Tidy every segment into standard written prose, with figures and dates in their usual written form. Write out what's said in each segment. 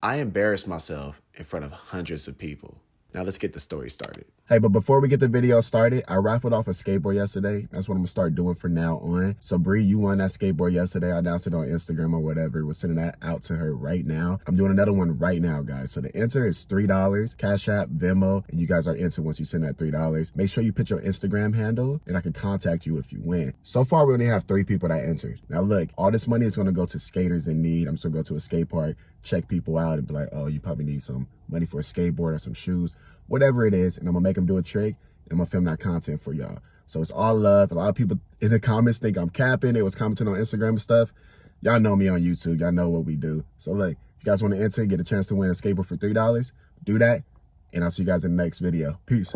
I embarrassed myself in front of hundreds of people. Now let's get the story started. Hey, but before we get the video started, I raffled off a skateboard yesterday. That's what I'm gonna start doing from now on. So Bree, you won that skateboard yesterday. I announced it on Instagram or whatever. We're sending that out to her right now. I'm doing another one right now, guys. So the enter is $3, Cash App, Venmo, and you guys are entered once you send that $3. Make sure you put your Instagram handle and I can contact you if you win. So far, we only have 3 people that entered. Now look, all this money is gonna go to skaters in need. I'm just gonna go to a skate park, check people out and be like, oh, you probably need some money for a skateboard or some shoes, whatever it is, and I'm gonna make them do a trick, and I'm gonna film that content for y'all. So it's all love. A lot of people in the comments think I'm capping. They was commenting on Instagram and stuff. Y'all know me on YouTube. Y'all know what we do. So look, if you guys wanna enter, get a chance to win a skateboard for $3, do that, and I'll see you guys in the next video. Peace.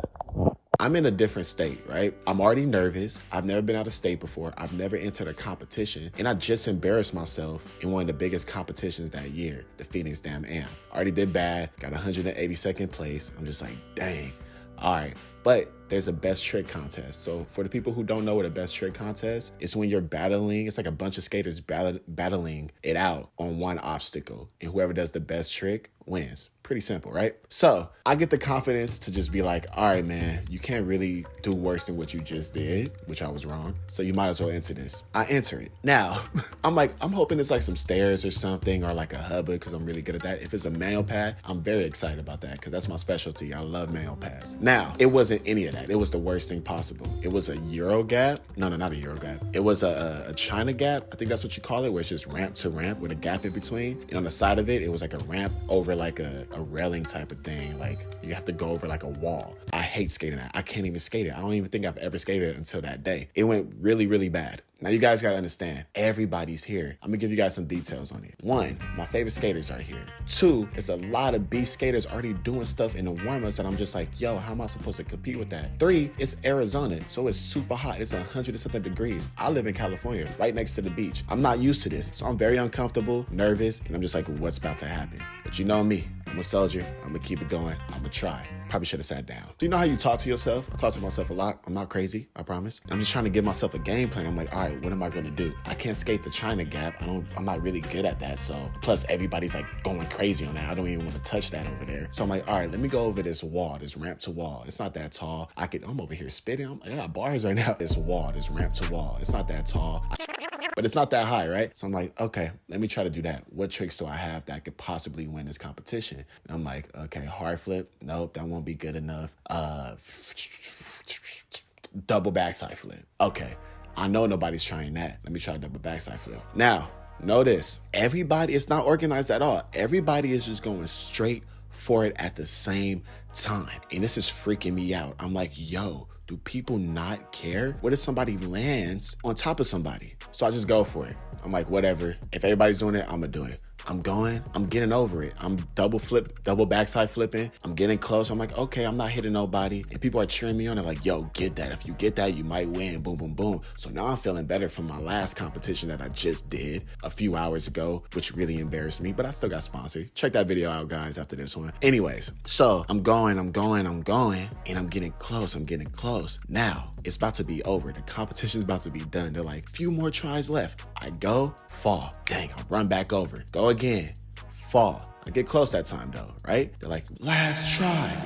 I'm in a different state, right? I'm already nervous. I've never been out of state before. I've never entered a competition. And I just embarrassed myself in one of the biggest competitions that year, the Phoenix Dam Am. Already did bad, got 182nd place. I'm just like, dang. All right, but there's a best trick contest. So for the people who don't know what a best trick contest is, when you're battling, it's like a bunch of skaters battling it out on one obstacle, and whoever does the best trick wins. Pretty simple, right? So I get the confidence to just be like, all right, man, you can't really do worse than what you just did, which I was wrong. So you might as well enter this. I enter it. Now, I'm hoping it's like some stairs or something, or like a hubba, because I'm really good at that. If it's a manual pad, I'm very excited about that because that's my specialty. I love manual pads. Now, it wasn't any of that. It was the worst thing possible. It was a Euro gap. No, not a Euro gap. It was a China gap. I think that's what you call it, where it's just ramp to ramp with a gap in between. And on the side of it, it was like a ramp over like a railing type of thing. Like you have to go over like a wall. I hate skating that. I can't even skate it. I don't even think I've ever skated it until that day. It went really, really bad. Now you guys gotta understand, everybody's here. I'm gonna give you guys some details on it. 1, my favorite skaters are here. 2, there's a lot of beast skaters already doing stuff in the warm-ups that I'm just like, yo, how am I supposed to compete with that? 3, it's Arizona, so it's super hot. It's 100 and something degrees. I live in California, right next to the beach. I'm not used to this, so I'm very uncomfortable, nervous, and I'm just like, what's about to happen? But you know me, I'm a soldier. I'm gonna keep it going. I'm gonna try. Probably should have sat down. Do you know how you talk to yourself? I talk to myself a lot. I'm not crazy, I promise. I'm just trying to give myself a game plan. I'm like, all right, what am I gonna do? I can't skate the China gap. I'm not really good at that. So plus everybody's like going crazy on that. I don't even want to touch that over there. So I'm like, all right, let me go over this wall, this ramp to wall. It's not that tall. I'm over here spitting. I got bars right now. This wall, this ramp to wall. It's not that tall, but it's not that high, right? So I'm like, okay, let me try to do that. What tricks do I have that could possibly win this competition? And I'm like, okay, hard flip. Nope, that won't be good enough. Double backside flip. Okay, I know nobody's trying that. Let me try double backside flip. Now, notice, everybody, it's not organized at all. Everybody is just going straight for it at the same time. And this is freaking me out. I'm like, yo, do people not care? What if somebody lands on top of somebody? So I just go for it. I'm like, whatever. If everybody's doing it, I'm gonna do it. I'm getting over it. I'm double backside flipping. I'm getting close. I'm like, okay, I'm not hitting nobody. And people are cheering me on. They're like, yo, get that. If you get that, you might win. Boom, boom, boom. So now I'm feeling better from my last competition that I just did a few hours ago, which really embarrassed me, but I still got sponsored. Check that video out, guys, after this one. Anyways, so I'm going, and I'm getting close. Now, it's about to be over. The competition's about to be done. They're like, few more tries left. I go, fall. Dang, I run back over. Go again, fall. I get close that time though, right? They're like, last try.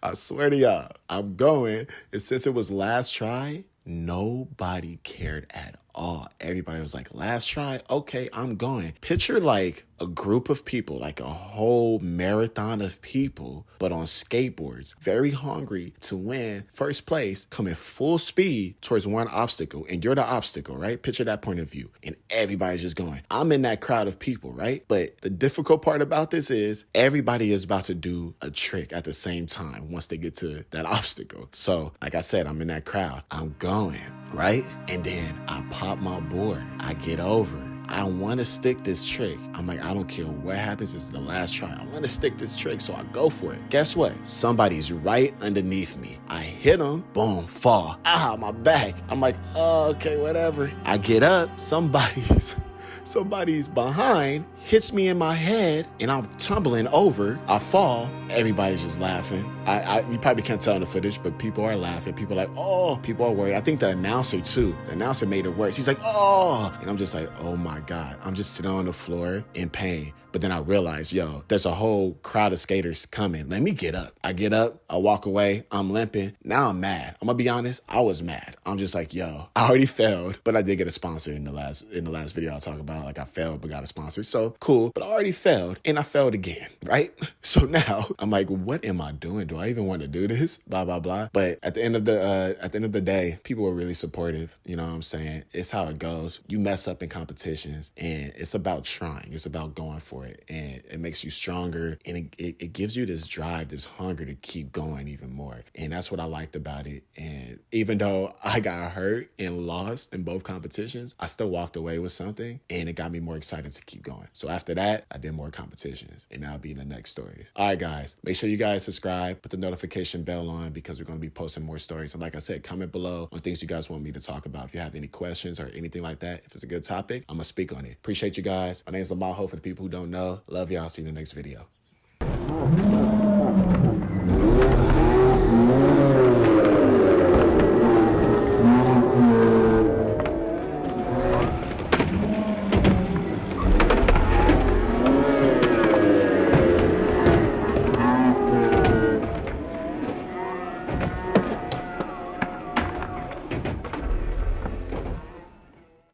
I swear to y'all, I'm going. And since it was last try, nobody cared at all. Everybody was like, last try? Okay, I'm going. Picture like a group of people, like a whole marathon of people, but on skateboards, very hungry to win first place, coming full speed towards one obstacle, and you're the obstacle, right? Picture that point of view, and everybody's just going. I'm in that crowd of people, right? But the difficult part about this is everybody is about to do a trick at the same time once they get to that obstacle. So, like I said, I'm in that crowd. I'm going, right? And then I pop my board. I get over. I want to stick this trick. I'm like, I don't care what happens. This is the last try. I want to stick this trick, so I go for it. Guess what? Somebody's right underneath me. I hit them. Boom, fall. Ah, my back. I'm like, oh, okay, whatever. I get up. Somebody's behind, hits me in my head, and I'm tumbling over. I fall. Everybody's just laughing. You probably can't tell in the footage, but people are laughing. People are like, oh, people are worried. I think the announcer too. The announcer made it worse. He's like, oh, and I'm just like, oh my God. I'm just sitting on the floor in pain. But then I realized, yo, there's a whole crowd of skaters coming. Let me get up. I get up, I walk away, I'm limping. Now I'm mad. I'm gonna be honest, I was mad. I'm just like, yo, I already failed, but I did get a sponsor in the last video I'll talk about. Like I failed but got a sponsor. So cool, but I already failed and I failed again, right? So now I'm like, what am I doing? Do I even want to do this? Blah, blah, blah. But at the end of the day, people were really supportive. You know what I'm saying? It's how it goes. You mess up in competitions and it's about trying. It's about going for it. And it makes you stronger and it gives you this drive, this hunger to keep going even more. And that's what I liked about it. And even though I got hurt and lost in both competitions, I still walked away with something and it got me more excited to keep going. So after that, I did more competitions and I'll be in the next stories. All right, guys, make sure you guys subscribe, put the notification bell on because we're going to be posting more stories. And like I said, comment below on things you guys want me to talk about. If you have any questions or anything like that, if it's a good topic, I'm going to speak on it. Appreciate you guys. My name is Lamar Ho for the people who don't know. Love y'all. See you in the next video.